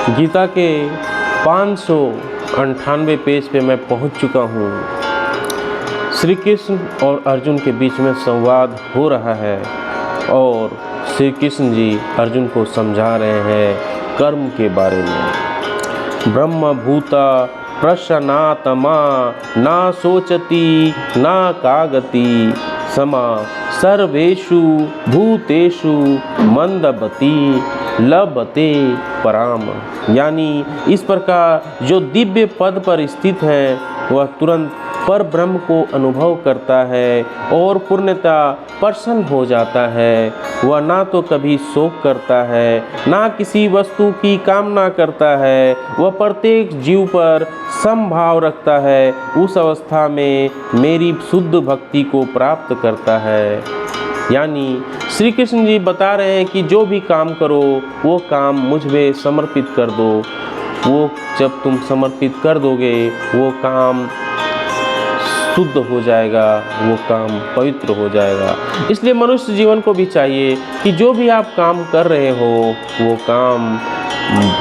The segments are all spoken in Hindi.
गीता के 598 पेज पे मैं पहुंच चुका हूँ। श्री कृष्ण और अर्जुन के बीच में संवाद हो रहा है और श्री कृष्ण जी अर्जुन को समझा रहे हैं कर्म के बारे में। ब्रह्म भूता प्रसन्नात्मा ना सोचती ना कागति समा सर्वेषु भूतेषु मंदबती लभते पराम। यानी इस प्रकार जो दिव्य पद पर स्थित है वह तुरंत पर ब्रह्म को अनुभव करता है और पूर्णतः प्रसन्न हो जाता है। वह ना तो कभी शोक करता है ना किसी वस्तु की कामना करता है। वह प्रत्येक जीव पर समभाव रखता है। उस अवस्था में मेरी शुद्ध भक्ति को प्राप्त करता है। यानी श्री कृष्ण जी बता रहे हैं कि जो भी काम करो वो काम मुझ में समर्पित कर दो। वो जब तुम समर्पित कर दोगे वो काम शुद्ध हो जाएगा, वो काम पवित्र हो जाएगा। इसलिए मनुष्य जीवन को भी चाहिए कि जो भी आप काम कर रहे हो वो काम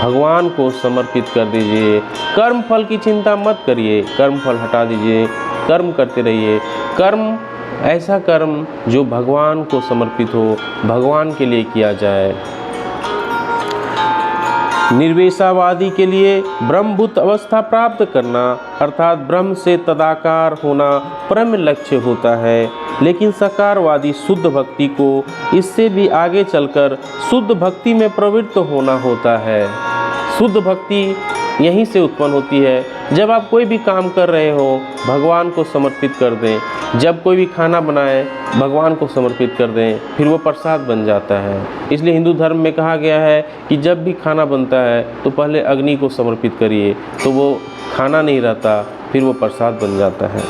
भगवान को समर्पित कर दीजिए। कर्म फल की चिंता मत करिए, कर्म फल हटा दीजिए, कर्म करते रहिए। कर्म ऐसा कर्म जो भगवान को समर्पित हो, भगवान के लिए किया जाए। निर्विशेषवादी के लिए ब्रह्मभूत अवस्था प्राप्त करना अर्थात ब्रह्म से तदाकार होना परम लक्ष्य होता है। लेकिन साकारवादी शुद्ध भक्ति को इससे भी आगे चलकर शुद्ध भक्ति में प्रवृत्त होना होता है। शुद्ध भक्ति यहीं से उत्पन्न होती है। जब आप कोई भी काम कर रहे हो भगवान को समर्पित कर दें। जब कोई भी खाना बनाए भगवान को समर्पित कर दें, फिर वो प्रसाद बन जाता है। इसलिए हिंदू धर्म में कहा गया है कि जब भी खाना बनता है तो पहले अग्नि को समर्पित करिए, तो वो खाना नहीं रहता, फिर वो प्रसाद बन जाता है।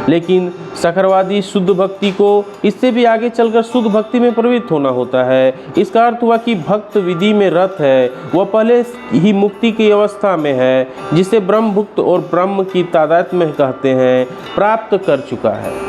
लेकिन साकारवादी शुद्ध भक्ति को इससे भी आगे चलकर शुद्ध भक्ति में प्रवृत्त होना होता है। इसका अर्थ हुआ कि भक्त विधि में रत है, वह पहले ही मुक्ति की अवस्था में है, जिसे ब्रह्मभुक्त और ब्रह्म की तादात्म्य में कहते हैं, प्राप्त कर चुका है।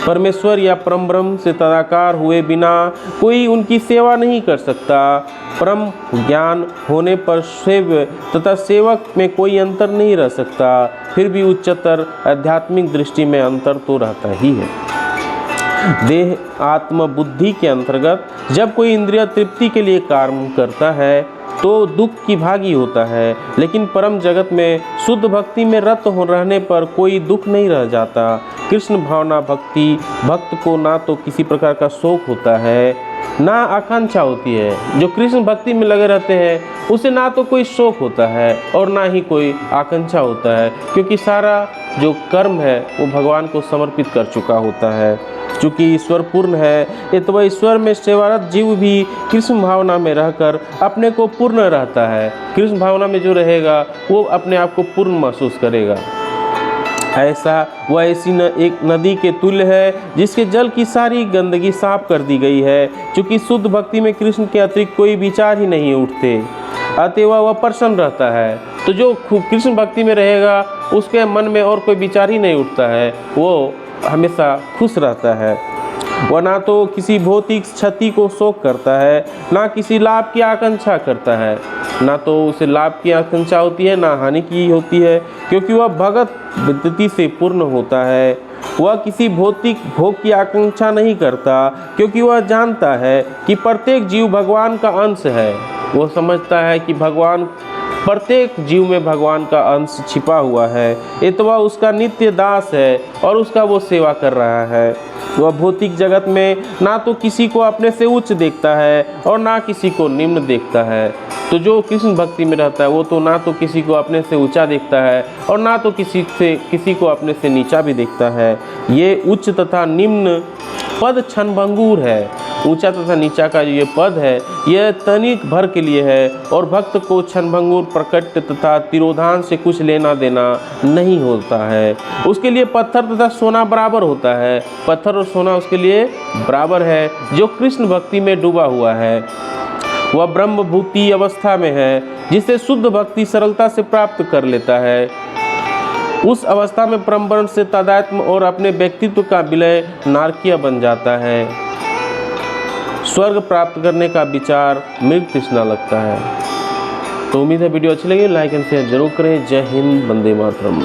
परमेश्वर या परम ब्रह्म से तदाकार हुए बिना कोई उनकी सेवा नहीं कर सकता। परम ज्ञान होने पर सेव्य तथा सेवक में कोई अंतर नहीं रह सकता। फिर भी उच्चतर आध्यात्मिक दृष्टि में अंतर तो रहता ही है। देह आत्म बुद्धि के अंतर्गत जब कोई इंद्रिय तृप्ति के लिए काम करता है तो दुख की भागी होता है। लेकिन परम जगत में शुद्ध भक्ति में रत हो रहने पर कोई दुख नहीं रह जाता। कृष्ण भावना भक्ति भक्त को ना तो किसी प्रकार का शोक होता है ना आकांक्षा होती है। जो कृष्ण भक्ति में लगे रहते हैं उसे ना तो कोई शोक होता है और ना ही कोई आकांक्षा होता है, क्योंकि सारा जो कर्म है वो भगवान को समर्पित कर चुका होता है। चूँकि ईश्वर पूर्ण है तो वह ईश्वर में सेवारत जीव भी कृष्ण भावना में रहकर अपने को पूर्ण रहता है। कृष्ण भावना में जो रहेगा वो अपने आप को पूर्ण महसूस करेगा। ऐसा वह ऐसी एक नदी के तुल्य है जिसके जल की सारी गंदगी साफ कर दी गई है। चूँकि शुद्ध भक्ति में कृष्ण के अतिरिक्त कोई विचार ही नहीं उठते, अतएव वह प्रसन्न रहता है। तो जो कृष्ण भक्ति में रहेगा उसके मन में और कोई विचार ही नहीं उठता है, वो हमेशा खुश रहता है। वह ना तो किसी भौतिक क्षति को शोक करता है ना किसी लाभ की आकांक्षा करता है। ना तो उसे लाभ की आकांक्षा होती है ना हानि की होती है, क्योंकि वह भगत विद्युति से पूर्ण होता है। वह किसी भौतिक भोग की आकांक्षा नहीं करता, क्योंकि वह जानता है कि प्रत्येक जीव भगवान का अंश है। वह समझता है कि प्रत्येक जीव में भगवान का अंश छिपा हुआ है, ये तो वह उसका नित्य दास है और उसका वो सेवा कर रहा है। वह भौतिक जगत में ना तो किसी को अपने से उच्च देखता है और ना किसी को निम्न देखता है। तो जो कृष्ण भक्ति में रहता है वो तो ना तो किसी को अपने से ऊंचा देखता है और ना तो किसी को अपने से नीचा भी देखता है। ये उच्च तथा निम्न पद क्षणभंगुर है। ऊंचा तथा नीचा का जो ये पद है यह तनिक भर के लिए है और भक्त को क्षणभंगुर प्रकट तथा तिरोधान से कुछ लेना देना नहीं होता है। उसके लिए पत्थर तथा सोना बराबर होता है। पत्थर और सोना उसके लिए बराबर है। जो कृष्ण भक्ति में डूबा हुआ है वह ब्रह्मभूति अवस्था में है, जिसे शुद्ध भक्ति सरलता से प्राप्त कर लेता है। उस अवस्था में परम ब्रह्म से तादात्म्य और अपने व्यक्तित्व का विलय नारकीय बन जाता है। स्वर्ग प्राप्त करने का विचार मृग तृष्णा लगता है। तो उम्मीद है वीडियो अच्छी लगी, लाइक एंड शेयर जरूर करें। जय हिंद, वंदे मातरम।